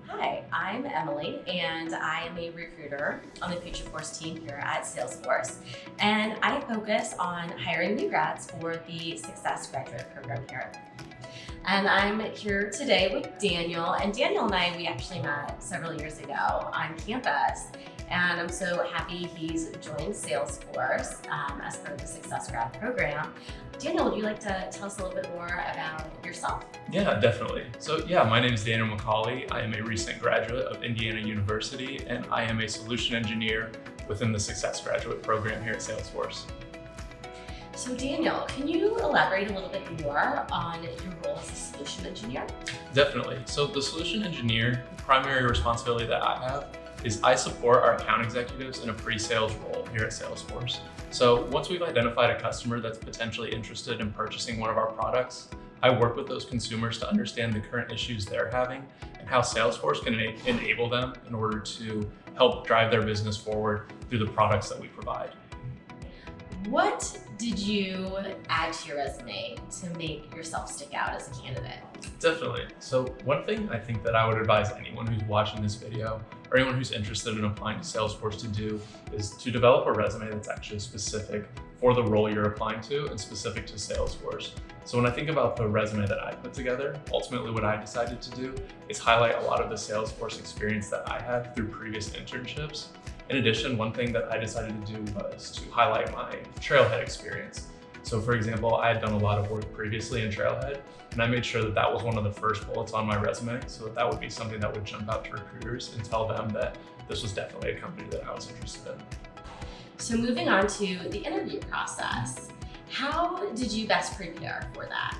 Hi, I'm Emily, and I am a recruiter on the Futureforce team here at Salesforce. And I focus on hiring new grads for the Success Graduate program here. And I'm here today with Daniel. And Daniel and I, we actually met several years ago on campus. And I'm so happy he's joined Salesforce as part of the Success Grad program. Daniel, would you like to tell us a little bit more about yourself? Yeah, definitely. So my name is Daniel McCauley. I am a recent graduate of Indiana University, and I am a solution engineer within the Success Graduate program here at Salesforce. So Daniel, can you elaborate a little bit more on your role as a solution engineer? Definitely. So the solution engineer, the primary responsibility that I have is I support our account executives in a pre-sales role here at Salesforce. So once we've identified a customer that's potentially interested in purchasing one of our products, I work with those consumers to understand the current issues they're having and how Salesforce can enable them in order to help drive their business forward through the products that we provide. What did you add to your resume to make yourself stick out as a candidate? Definitely. So one thing I think that I would advise anyone who's watching this video or anyone who's interested in applying to Salesforce to do is to develop a resume that's actually specific for the role you're applying to and specific to Salesforce. So when I think about the resume that I put together, ultimately what I decided to do is highlight a lot of the Salesforce experience that I had through previous internships. In addition, one thing that I decided to do was to highlight my Trailhead experience. So for example, I had done a lot of work previously in Trailhead, and I made sure that that was one of the first bullets on my resume, so that would be something that would jump out to recruiters and tell them that this was definitely a company that I was interested in. So moving on to the interview process, how did you best prepare for that?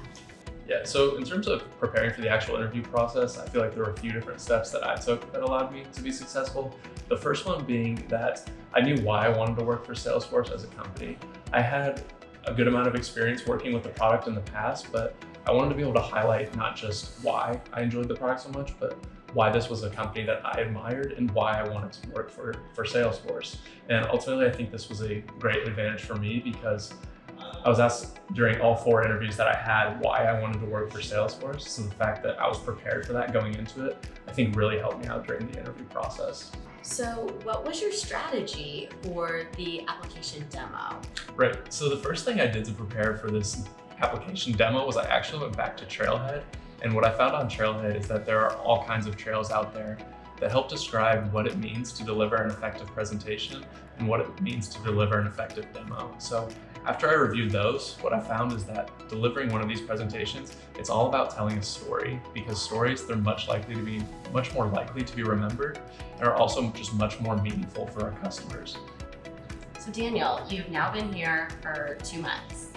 Yeah, so in terms of preparing for the actual interview process, I feel like there were a few different steps that I took that allowed me to be successful. The first one being that I knew why I wanted to work for Salesforce as a company. I had a good amount of experience working with the product in the past, but I wanted to be able to highlight not just why I enjoyed the product so much, but why this was a company that I admired and why I wanted to work for Salesforce. And ultimately, I think this was a great advantage for me because I was asked during all 4 interviews that I had why I wanted to work for Salesforce. So the fact that I was prepared for that going into it, I think really helped me out during the interview process. So what was your strategy for the application demo? Right, so the first thing I did to prepare for this application demo was I actually went back to Trailhead. And what I found on Trailhead is that there are all kinds of trails out there that help describe what it means to deliver an effective presentation and what it means to deliver an effective demo. So after I reviewed those, what I found is that delivering one of these presentations, it's all about telling a story, because stories, they're much more likely to be remembered and are also just much more meaningful for our customers. So Daniel, you've now been here for 2 months.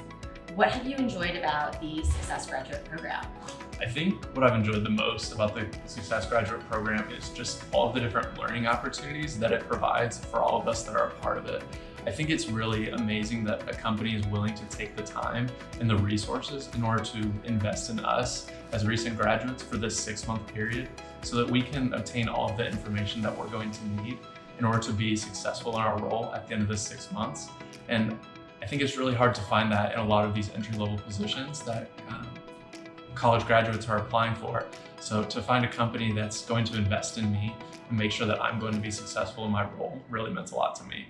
What have you enjoyed about the Success Graduate program? I think what I've enjoyed the most about the Success Graduate program is just all of the different learning opportunities that it provides for all of us that are a part of it. I think it's really amazing that a company is willing to take the time and the resources in order to invest in us as recent graduates for this 6-month period so that we can obtain all of the information that we're going to need in order to be successful in our role at the end of this 6 months. And I think it's really hard to find that in a lot of these entry-level positions that college graduates are applying for. So to find a company that's going to invest in me and make sure that I'm going to be successful in my role really meant a lot to me.